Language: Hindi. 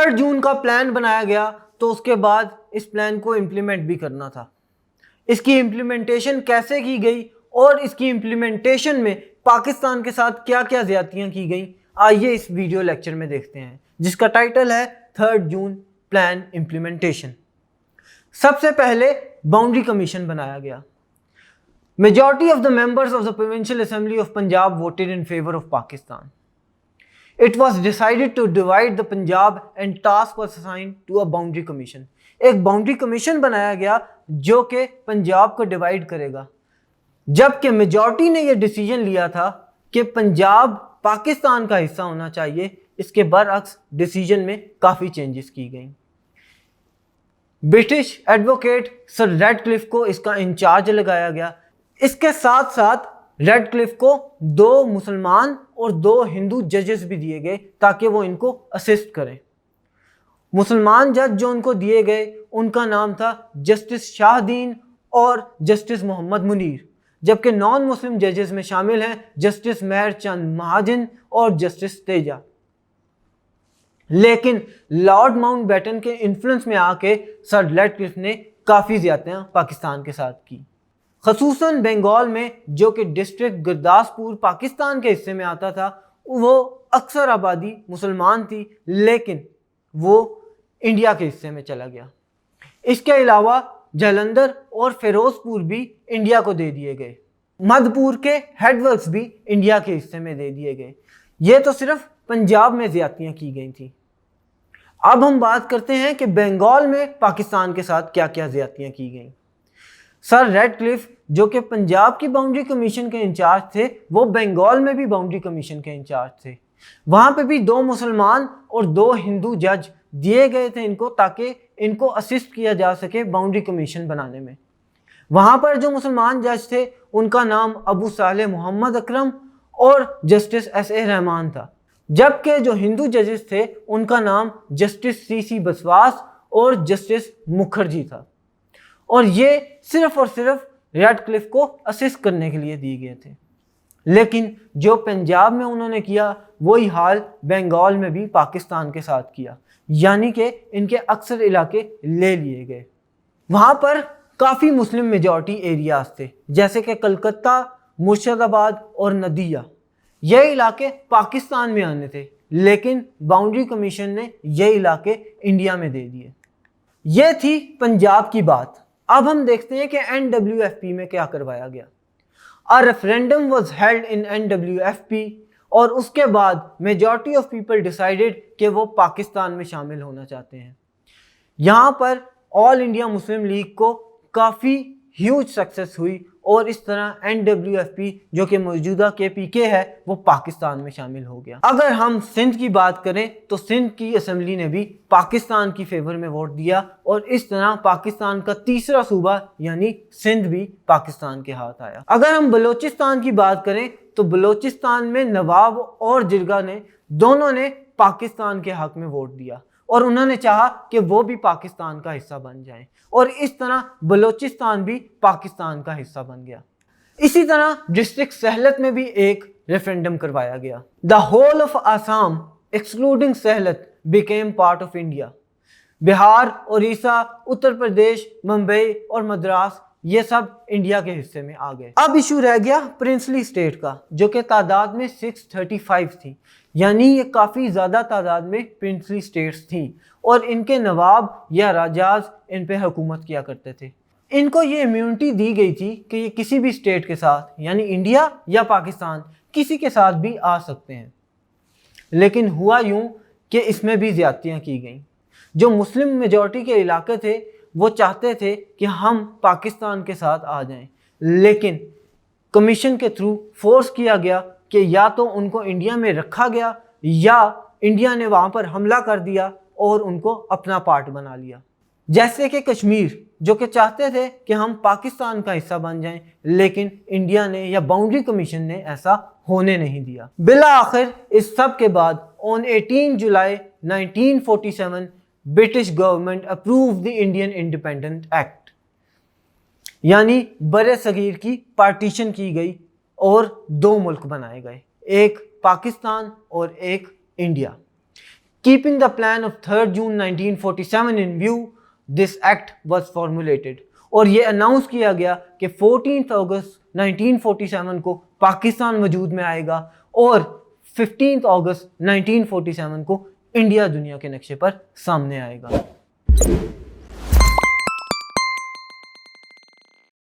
3 जून का प्लान बनाया गया, तो उसके बाद इस प्लान को इम्प्लीमेंट भी करना था। इसकी इम्प्लीमेंटेशन कैसे की गई और इसकी इम्प्लीमेंटेशन में पाकिस्तान के साथ क्या क्या ज्यादतियां की गई, आइए इस वीडियो लेक्चर में देखते हैं, जिसका टाइटल है 3 जून प्लान इम्प्लीमेंटेशन। सबसे पहले बाउंड्री कमीशन बनाया गया। Majority of the members of the provincial assembly of Punjab voted in favour of Pakistan. It was decided to divide the Punjab and task was assigned to a boundary commission. एक बाउंड्री कमीशन बनाया गया जो कि पंजाब को डिवाइड करेगा, जबकि मेजॉरिटी ने यह डिसीजन लिया था कि पंजाब पाकिस्तान का हिस्सा होना चाहिए। इसके बरअक्स डिसीजन में काफ़ी चेंजेस की गई। ब्रिटिश एडवोकेट सर रेडक्लिफ को इसका इंचार्ज लगाया गया। इसके साथ साथ रेडक्लिफ को 2 मुसलमान और 2 हिंदू जजेस भी दिए गए ताकि वो इनको असिस्ट करें। मुसलमान जज जो उनको दिए गए उनका नाम था जस्टिस शाहदीन और जस्टिस मोहम्मद मुनीर, जबकि नॉन मुस्लिम जजेस में शामिल हैं जस्टिस मेहर चंद महाजन और जस्टिस तेजा। लेकिन लॉर्ड माउंटबेटन के इन्फ्लुएंस में आके सर रेडक्लिफ ने काफ़ी ज़्यादतियां पाकिस्तान के साथ की, खसूसन बंगाल में, जो कि डिस्ट्रिक्ट गुरदासपुर पाकिस्तान के हिस्से में आता था। वो अक्सर आबादी मुसलमान थी, लेकिन वो इंडिया के हिस्से में चला गया। इसके अलावा जालंधर और फिरोजपुर भी इंडिया को दे दिए गए। मधुपुर के हेडवर्क्स भी इंडिया के हिस्से में दे दिए गए। ये तो सिर्फ पंजाब में ज़्यादतियाँ की गई थी। अब हम बात करते हैं कि बंगाल में पाकिस्तान के साथ क्या क्या ज़्यादतियाँ की गई। सर रेडक्लिफ जो कि पंजाब की बाउंड्री कमीशन के इंचार्ज थे, वो बंगाल में भी बाउंड्री कमीशन के इंचार्ज थे। वहाँ पे भी 2 मुसलमान और 2 हिंदू जज दिए गए थे इनको, ताकि इनको असिस्ट किया जा सके बाउंड्री कमीशन बनाने में। वहाँ पर जो मुसलमान जज थे उनका नाम अबू साले मोहम्मद अकरम और जस्टिस S.A. रहमान था, जबकि जो हिंदू जजेस थे उनका नाम जस्टिस C.C. बसवास और जस्टिस मुखर्जी था। और ये सिर्फ और सिर्फ रेडक्लिफ को असिस्ट करने के लिए दिए गए थे। लेकिन जो पंजाब में उन्होंने किया वही हाल बंगाल में भी पाकिस्तान के साथ किया, यानी कि इनके अक्सर इलाके ले लिए गए। वहाँ पर काफ़ी मुस्लिम मेजॉरिटी एरियाज थे, जैसे कि कलकत्ता, मुर्शिदाबाद और नदिया। ये इलाके पाकिस्तान में आने थे, लेकिन बाउंड्री कमीशन ने ये इलाके इंडिया में दे दिए। ये थी पंजाब की बात। अब हम देखते हैं कि NWFP में क्या करवाया गया। A referendum was held in NWFP और उसके बाद मेजॉरिटी ऑफ पीपल डिसाइडेड कि वो पाकिस्तान में शामिल होना चाहते हैं। यहाँ पर ऑल इंडिया मुस्लिम लीग को काफ़ी ह्यूज सक्सेस हुई और इस तरह NWFP जो कि मौजूदा KPK है वो पाकिस्तान में शामिल हो गया। अगर हम सिंध की बात करें तो सिंध की असेंबली ने भी पाकिस्तान की फेवर में वोट दिया और इस तरह पाकिस्तान का तीसरा सूबा यानी सिंध भी पाकिस्तान के हाथ आया। अगर हम बलोचिस्तान की बात करें तो बलोचिस्तान में नवाब और जिरगा ने दोनों ने पाकिस्तान के हक में वोट दिया और उन्होंने चाहा कि वो भी पाकिस्तान का हिस्सा बन जाएं और इस तरह बलोचिस्तान भी पाकिस्तान का हिस्सा बन गया। इसी तरह डिस्ट्रिक्ट सहलत में भी एक रेफरेंडम करवाया गया। The whole of Assam excluding Sylhet became part of India. Bihar, Orissa, Uttar Pradesh, Mumbai और मद्रास ये सब इंडिया के हिस्से में आ गए। अब इशू रह गया प्रिंसली स्टेट का, जो कि तादाद में 635 थी, यानी ये काफ़ी ज़्यादा तादाद में प्रिंसली स्टेट्स थी और इनके नवाब या राजाज इन पे हुकूमत किया करते थे। इनको ये इम्यूनिटी दी गई थी कि ये किसी भी स्टेट के साथ यानी इंडिया या पाकिस्तान किसी के साथ भी आ सकते हैं। लेकिन हुआ यूं कि इसमें भी ज़्यादतियाँ की गई। जो मुस्लिम मेजॉरिटी के इलाके थे वो चाहते थे कि हम पाकिस्तान के साथ आ जाएं, लेकिन कमीशन के थ्रू फोर्स किया गया कि या तो उनको इंडिया में रखा गया या इंडिया ने वहाँ पर हमला कर दिया और उनको अपना पार्ट बना लिया। जैसे कि कश्मीर जो कि चाहते थे कि हम पाकिस्तान का हिस्सा बन जाएं, लेकिन इंडिया ने या बाउंड्री कमीशन ने ऐसा होने नहीं दिया। बिला आखिर इस सब के बाद on 18 July 1947 British government approve the Indian independent act, यानी बरे सगीर की पार्टीशन की गई और 2 मुल्क बनाए गए, एक पाकिस्तान और एक India. Keeping the plan of 3rd June 1947 in view, this act was formulated. और ये अनाउंस किया गया कि 14 अगस्त 1947 को पाकिस्तान वजूद में आएगा और 15 अगस्त 1947 को इंडिया दुनिया के नक्शे पर सामने आएगा।